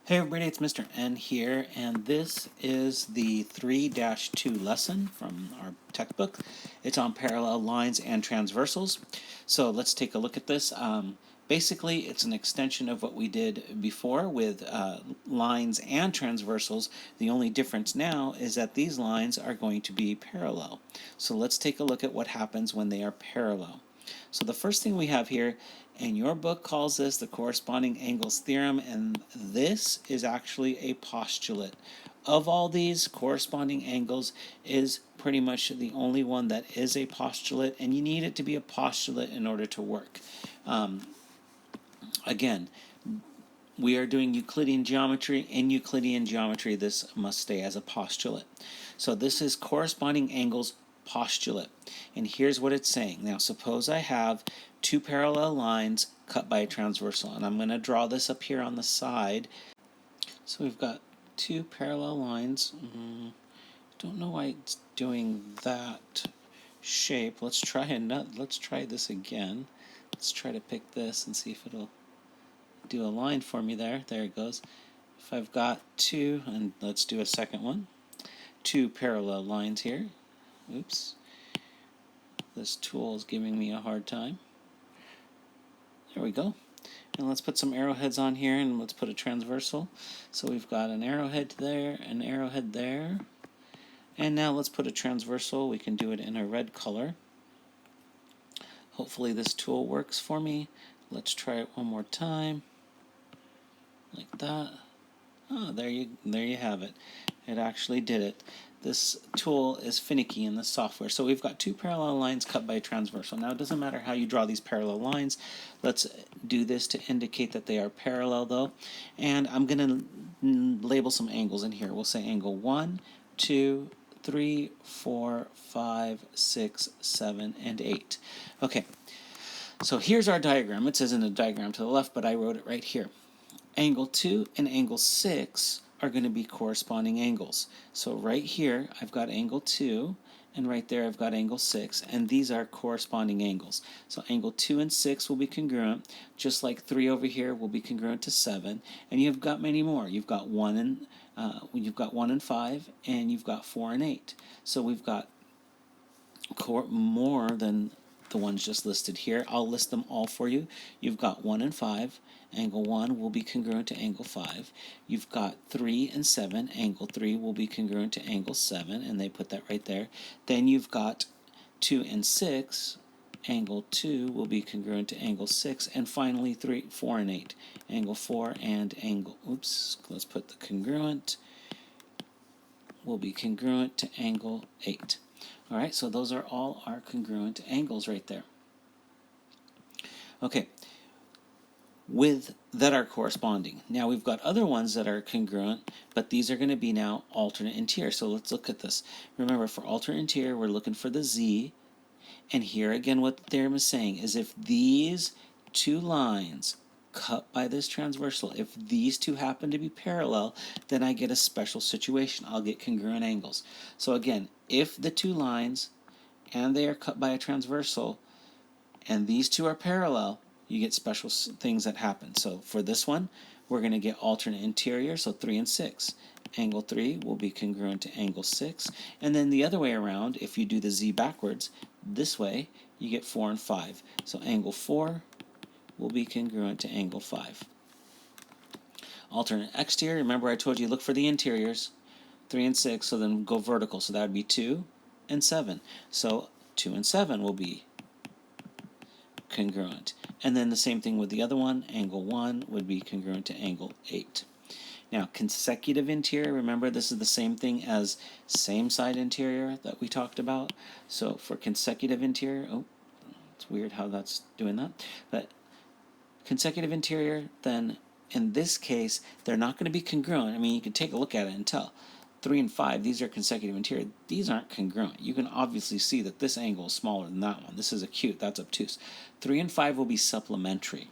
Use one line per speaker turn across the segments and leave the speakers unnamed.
Hey everybody, it's Mr. N here, and this is the 3-2 lesson from our textbook. It's on parallel lines and transversals. So let's take a look at this. Basically, it's an extension of what we did before with lines and transversals. The only difference now is that these lines are going to be parallel. So let's take a look at what happens when they are parallel. So the first thing we have here, and your book calls this the corresponding angles theorem, and this is actually a postulate. Of all these, corresponding angles is pretty much the only one that is a postulate, and you need it to be a postulate in order to work. Again, we are doing Euclidean geometry. In Euclidean geometry, this must stay as a postulate. So this is corresponding angles postulate. And here's what it's saying. Now, suppose I have two parallel lines cut by a transversal. And I'm going to draw this up here on the side. So we've got two parallel lines. Don't know why it's doing that shape. Let's try this again. Let's try to pick this and see if it'll do a line for me there. There it goes. If I've got two, and let's do a second one. Two parallel lines here. Oops. This tool is giving me a hard time. There we go. And let's put some arrowheads on here, and let's put a transversal. So we've got an arrowhead there, an arrowhead there. And now let's put a transversal. We can do it in a red color. Hopefully this tool works for me. Let's try it one more time. Like that. Oh, there you have it. It actually did it. This tool is finicky in the software. So we've got two parallel lines cut by a transversal. Now it doesn't matter how you draw these parallel lines. Let's do this to indicate that they are parallel though. And I'm going to label some angles in here. We'll say angle 1, 2, 3, 4, 5, 6, 7, and 8. Okay, so here's our diagram. It says in the diagram to the left, but I wrote it right here. Angle 2 and angle 6 are going to be corresponding angles. So right here, I've got angle 2, and right there I've got angle 6, and these are corresponding angles. So angle 2 and 6 will be congruent, just like 3 over here will be congruent to 7, and you've got many more. You've got 1 and 5, and you've got 4 and 8. So we've got more than the ones just listed here. I'll list them all for you. You've got 1 and 5. Angle 1 will be congruent to angle 5. You've got 3 and 7. Angle 3 will be congruent to angle 7, and they put that right there. Then you've got 2 and 6. Angle 2 will be congruent to angle 6. And finally 3, 4, and 8. Angle 4 and angle, let's put the congruent, will be congruent to angle 8. All right, so those are all our congruent angles right there. Okay, with that are corresponding. Now we've got other ones that are congruent, but these are going to be now alternate interior. So let's look at this. Remember, for alternate interior, we're looking for the z. And here again, what the theorem is saying is if these two lines cut by this transversal, if these two happen to be parallel, then I get a special situation. I'll get congruent angles. So again, if the two lines and they are cut by a transversal and these two are parallel, you get special things that happen. So for this one, we're going to get alternate interior, so 3 and 6. Angle 3 will be congruent to angle 6. And then the other way around, if you do the z backwards, this way, you get 4 and 5. So angle 4 will be congruent to angle 5. Alternate exterior, remember I told you look for the interiors, 3 and 6, so then go vertical, so that would be 2 and 7. So 2 and 7 will be congruent. And then the same thing with the other one, angle 1 would be congruent to angle 8. Now, consecutive interior, remember this is the same thing as same side interior that we talked about. So for consecutive interior, it's weird how that's doing that, but consecutive interior, then in this case, they're not going to be congruent. I mean, you can take a look at it and tell. 3 and 5, these are consecutive interior. These aren't congruent. You can obviously see that this angle is smaller than that one. This is acute, that's obtuse. 3 and 5 will be supplementary.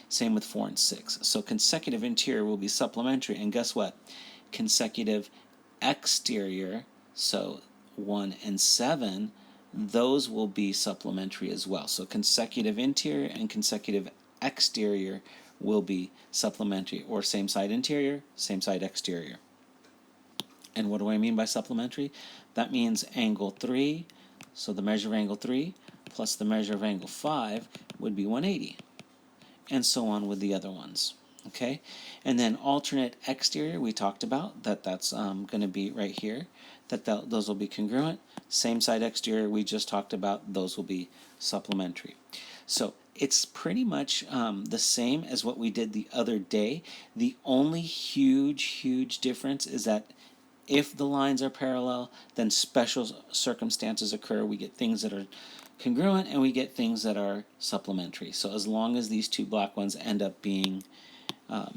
Same with 4 and 6. So consecutive interior will be supplementary, and guess what? Consecutive exterior, so 1 and 7, those will be supplementary as well. So consecutive interior and consecutive exterior will be supplementary, or same side interior, same side exterior. And what do I mean by supplementary? That means angle 3, so the measure of angle 3 plus the measure of angle 5 would be 180, and so on with the other ones. Okay, and then alternate exterior, we talked about that's going to be right here, those will be congruent. Same side exterior, we just talked about, those will be supplementary. So it's pretty much the same as what we did the other day. The only huge difference is that if the lines are parallel, then special circumstances occur. We get things that are congruent and we get things that are supplementary. So as long as these two black ones end up being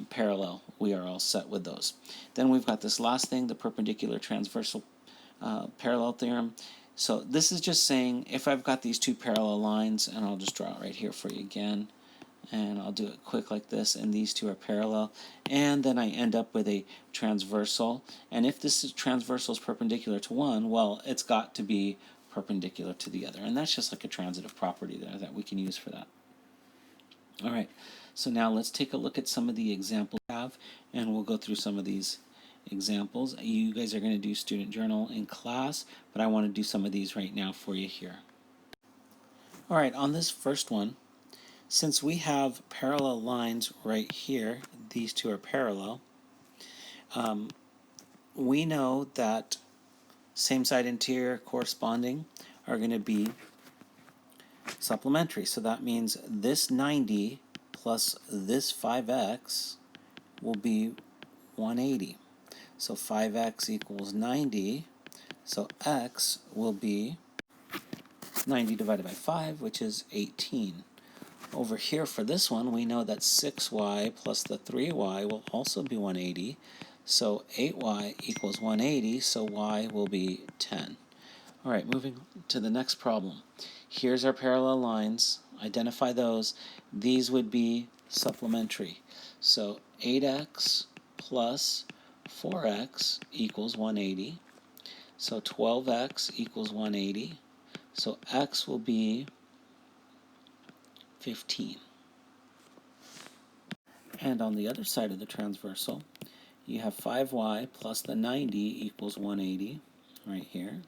parallel, we are all set with those. Then we've got this last thing, the perpendicular transversal parallel theorem. So this is just saying if I've got these two parallel lines, and I'll just draw it right here for you again, and I'll do it quick like this, and these two are parallel, and then I end up with a transversal. And if this transversal is perpendicular to one, well, it's got to be perpendicular to the other, and that's just like a transitive property there that we can use for that. All right, so now let's take a look at some of the examples we have, and we'll go through some of these examples. You guys are going to do student journal in class, but I want to do some of these right now for you here. All right, on this first one, since we have parallel lines right here, these two are parallel, we know that same side interior corresponding are going to be supplementary. So that means this 90 plus this 5x will be 180. So 5x equals 90. So x will be 90 divided by 5, which is 18. Over here for this one, we know that 6y plus the 3y will also be 180. So 8y equals 180, so y will be 10. All right, moving to the next problem. Here's our parallel lines. Identify those. These would be supplementary. So 8x plus 4x equals 180. So 12x equals 180. So x will be 15. And on the other side of the transversal, you have 5y plus the 90 equals 180 right here.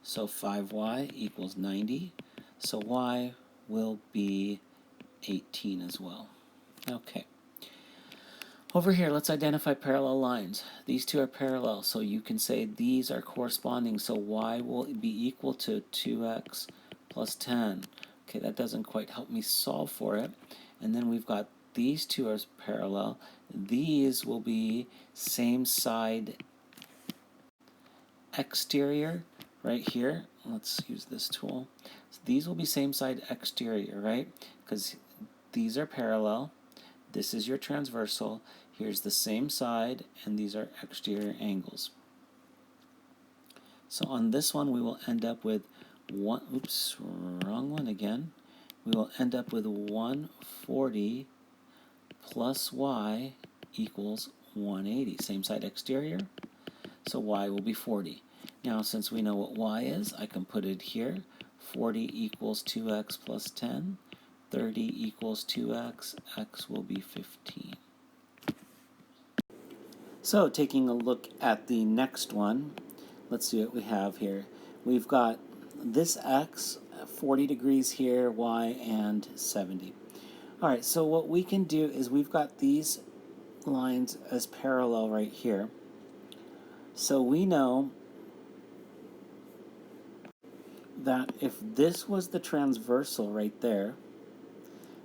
So 5y equals 90. So y will be 18 as well. Okay. Over here, let's identify parallel lines. These two are parallel, so you can say these are corresponding. So y will be equal to 2x plus 10. Okay, that doesn't quite help me solve for it. And then we've got these two are parallel. These will be same side exterior right here. Let's use this tool. So these will be same side exterior, right? Because these are parallel. This is your transversal. Here's the same side, and these are exterior angles. So on this one, we will end up with one, oops, wrong one again. We will end up with 140 plus y equals 180. Same side exterior, so y will be 40. Now, since we know what y is, I can put it here. 40 equals 2x plus 10. 30 equals 2x. X will be 15. So, taking a look at the next one, let's see what we have here. We've got this x, 40 degrees here, y, and 70. All right, so what we can do is we've got these lines as parallel right here. So we know that if this was the transversal right there,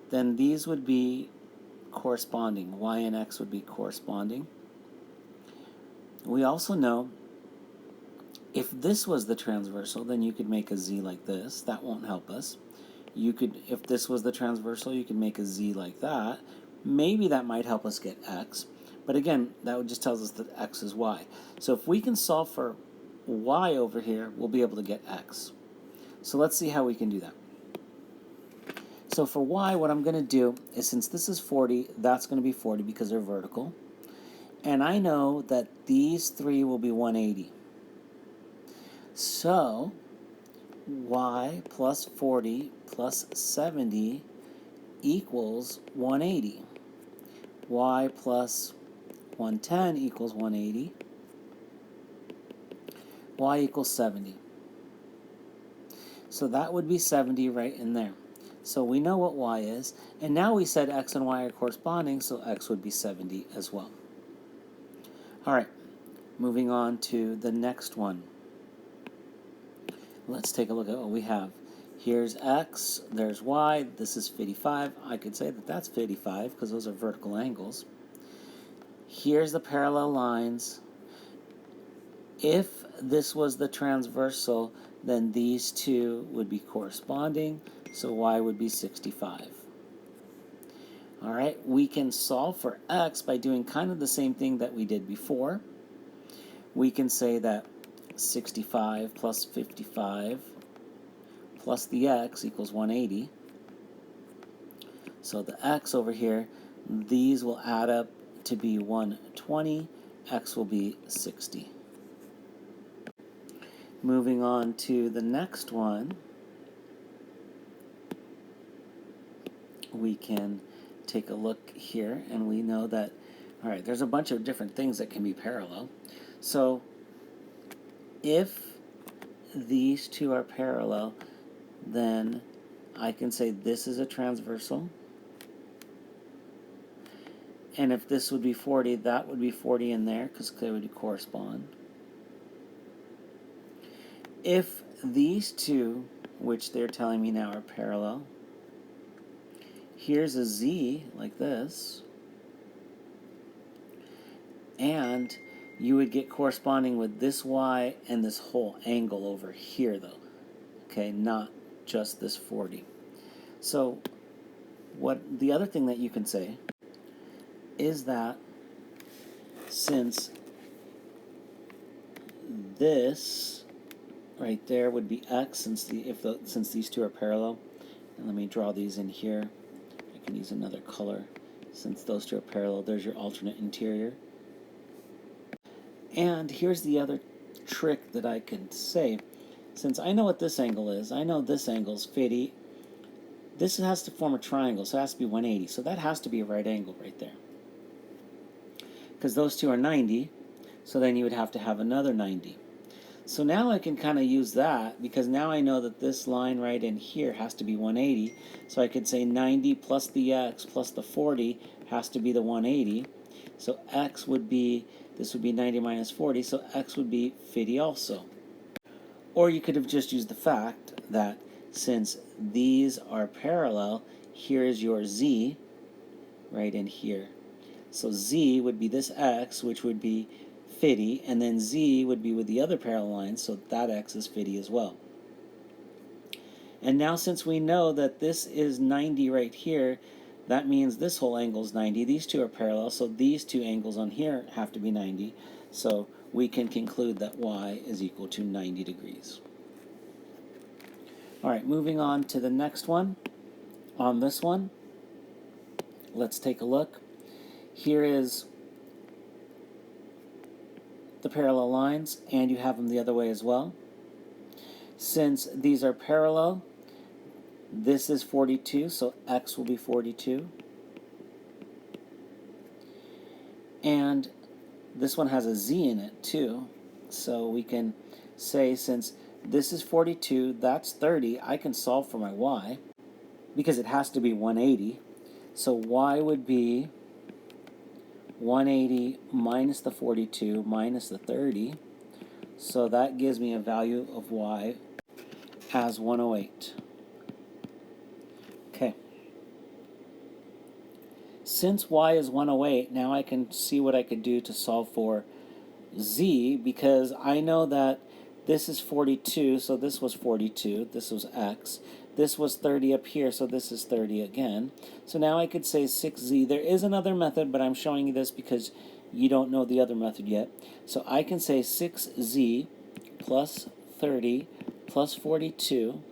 then these would be corresponding. Y and x would be corresponding. We also know if this was the transversal, then you could make a z like this. That won't help us. You could, if this was the transversal, you could make a z like that. Maybe that might help us get x. But again, that just tells us that x is y. So if we can solve for y over here, we'll be able to get x. So let's see how we can do that. So for y, what I'm going to do is, since this is 40, that's going to be 40 because they're vertical. And I know that these three will be 180. So y plus 40 plus 70 equals 180. y plus 110 equals 180. Y equals 70. So that would be 70 right in there. So we know what y is, and now we said x and y are corresponding, so x would be 70 as well. All right, moving on to the next one. Let's take a look at what we have. Here's x, there's y, this is 55. I could say that that's 55 because those are vertical angles. Here's the parallel lines. If this was the transversal, then these two would be corresponding, so y would be 65. All right, we can solve for x by doing kind of the same thing that we did before. We can say that 65 plus 55 plus the x equals 180. So the x over here, these will add up to be 120, x will be 60. Moving on to the next one, we can take a look here, and we know that, all right, there's a bunch of different things that can be parallel. So if these two are parallel, then I can say this is a transversal. And if this would be 40, that would be 40 in there because they would correspond. If these two, which they're telling me now are parallel, here's a z like this, and you would get corresponding with this y and this whole angle over here though, okay, not just this 40. So what the other thing that you can say is that since this right there would be x, since these two are parallel, and let me draw these in here. I can use another color. Since those two are parallel, there's your alternate interior. And here's the other trick that I can say. Since I know what this angle is, I know this angle is 50. This has to form a triangle, so it has to be 180. So that has to be a right angle right there. Because those two are 90, so then you would have to have another 90. So now I can kind of use that, because now I know that this line right in here has to be 180. So I could say 90 plus the x plus the 40 has to be the 180. So x would be, this would be 90 minus 40, so x would be 50 also. Or you could have just used the fact that since these are parallel, here is your z right in here. So z would be this x, which would be 50, and then z would be with the other parallel lines, so that x is 50 as well. And now since we know that this is 90 right here, that means this whole angle is 90. These two are parallel, so these two angles on here have to be 90. So we can conclude that y is equal to 90 degrees. All right, moving on to the next one. On this one, let's take a look. Here is the parallel lines, and you have them the other way as well. Since these are parallel, this is 42, so x will be 42. And this one has a z in it too, so we can say since this is 42, that's 30, I can solve for my y, because it has to be 180. So y would be 180 minus the 42 minus the 30. So that gives me a value of y as 108. Okay. Since y is 108, now I can see what I could do to solve for z, because I know that this is 42, so this was 42, this was x. This was 30 up here, so this is 30 again. So now I could say 6z. There is another method, but I'm showing you this because you don't know the other method yet. So I can say 6z plus 30 plus 42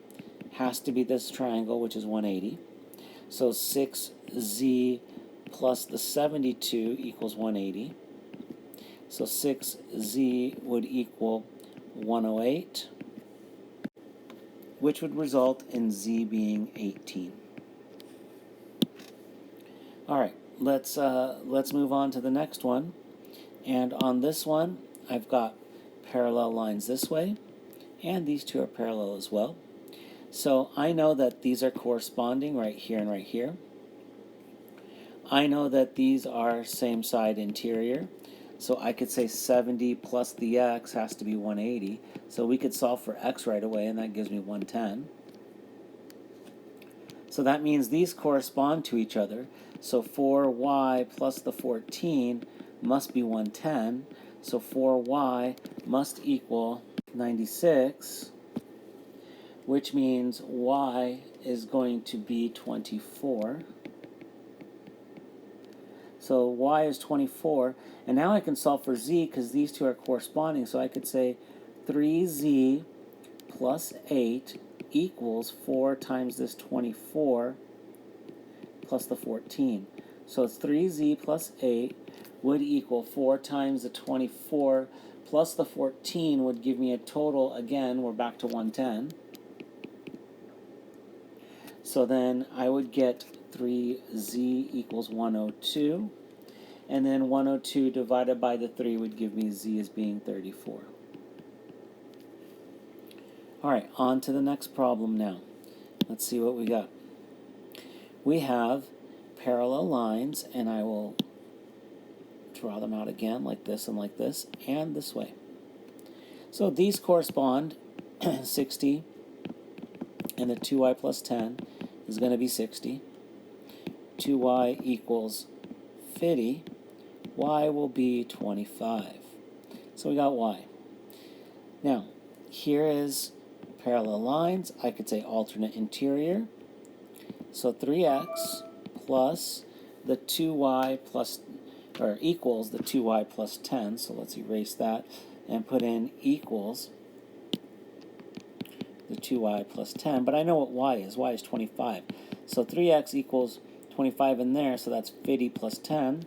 has to be this triangle, which is 180. So 6z plus the 72 equals 180. So 6z would equal 108, which would result in z being 18. All right, let's move on to the next one. And on this one, I've got parallel lines this way, and these two are parallel as well. So I know that these are corresponding right here and right here. I know that these are same side interior. So I could say 70 plus the x has to be 180. So we could solve for x right away, and that gives me 110. So that means these correspond to each other. So 4y plus the 14 must be 110. So 4y must equal 96, which means y is going to be 24. So y is 24. And now I can solve for z because these two are corresponding. So I could say 3z plus 8 equals 4 times this 24 plus the 14. So it's 3z plus 8 would equal 4 times the 24 plus the 14 would give me a total, again, we're back to 110. So then I would get 3z equals 102. And then 102 divided by the 3 would give me z as being 34. All right, on to the next problem now. Let's see what we got. We have parallel lines, and I will draw them out again like this and this way. So these correspond 60, and the 2y plus 10 is going to be 60. 2y equals 50. Y will be 25. So we got y. Now, here is parallel lines. I could say alternate interior. So 3x plus the 2y plus, or equals the 2y plus 10. So let's erase that and put in equals the 2y plus 10. But I know what y is. Y is 25. So 3x equals 25 in there, so that's 50 plus 10.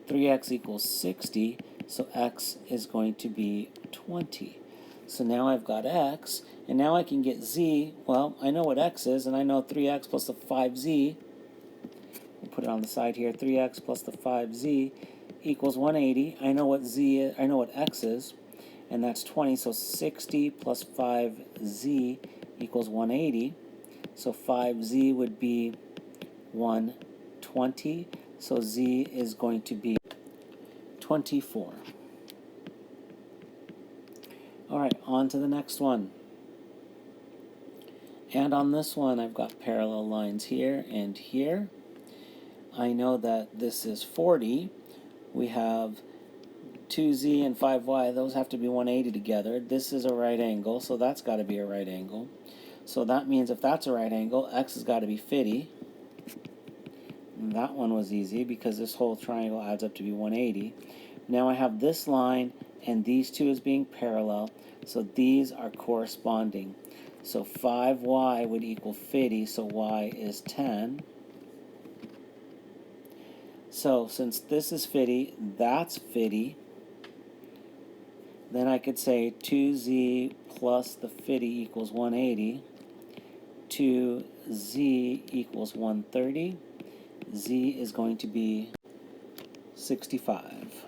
3x equals 60, so x is going to be 20. So now I've got x, and now I can get z. Well, I know what x is, and I know 3x plus the 5z. We'll put it on the side here. 3x plus the 5z equals 180. I know what z is, I know what x is, and that's 20. So 60 plus 5z equals 180. So 5z would be 120. So z is going to be 24. All right, on to the next one. And on this one, I've got parallel lines here and here. I know that this is 40. We have 2z and 5y. Those have to be 180 together. This is a right angle, so that's got to be a right angle. So that means if that's a right angle, x has got to be 50. And that one was easy because this whole triangle adds up to be 180. Now I have this line and these two as being parallel, so these are corresponding. So 5y would equal 50, so y is 10. So since this is 50, that's 50. Then I could say 2z plus the 50 equals 180. 2z equals 130. Z is going to be 65.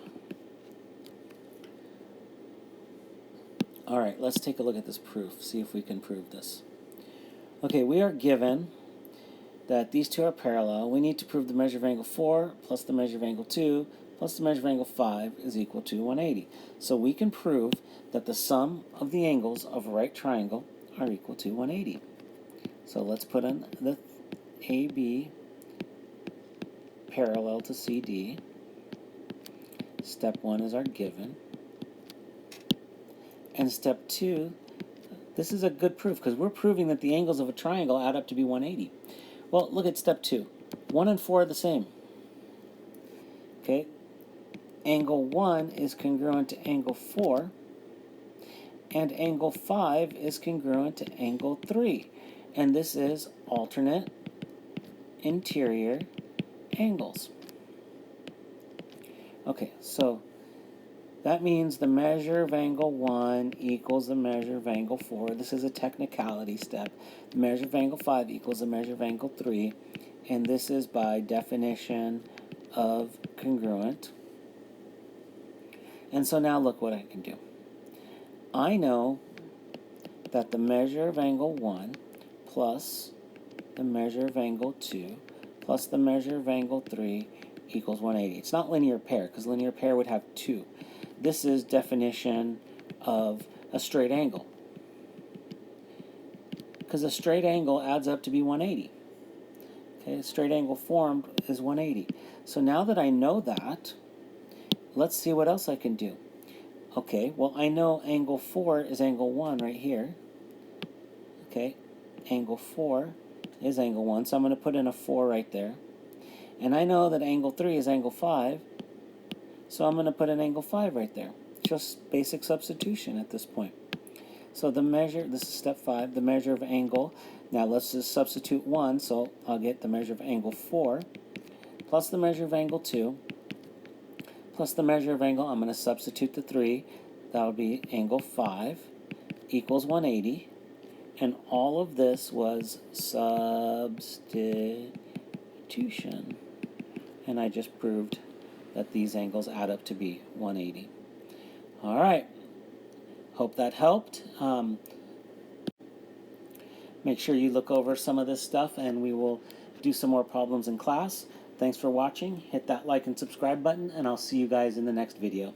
All right, let's take a look at this proof, see if we can prove this. Okay, we are given that these two are parallel. We need to prove the measure of angle 4 plus the measure of angle 2 plus the measure of angle 5 is equal to 180. So we can prove that the sum of the angles of a right triangle are equal to 180. So let's put in the AB parallel to CD. Step 1 is our given. And step 2, this is a good proof because we're proving that the angles of a triangle add up to be 180. Well, look at step 2. 1 and 4 are the same. Okay, angle 1 is congruent to angle 4, and angle 5 is congruent to angle 3. And this is alternate interior angles. Okay, so that means the measure of angle 1 equals the measure of angle 4. This is a technicality step. The measure of angle 5 equals the measure of angle 3. and this is by definition of congruent. And so now look what I can do. I know that the measure of angle 1 plus the measure of angle 2 plus the measure of angle 3 equals 180. It's not linear pair, because linear pair would have 2. This is definition of a straight angle, because a straight angle adds up to be 180. Okay, a straight angle formed is 180. So now that I know that, let's see what else I can do. Okay, well, I know angle 4 is angle 1 right here. Okay, angle 4 is angle 1, so I'm going to put in a 4 right there. And I know that angle 3 is angle 5, so I'm going to put an angle 5 right there. Just basic substitution at this point. So the measure, this is step 5, the measure of angle. Now let's just substitute 1, so I'll get the measure of angle 4 plus the measure of angle 2 plus the measure of angle, I'm going to substitute the 3, that would be angle 5, equals 180. And all of this was substitution. And I just proved that these angles add up to be 180. All right. Hope that helped. Make sure you look over some of this stuff, and we will do some more problems in class. Thanks for watching. Hit that like and subscribe button, and I'll see you guys in the next video.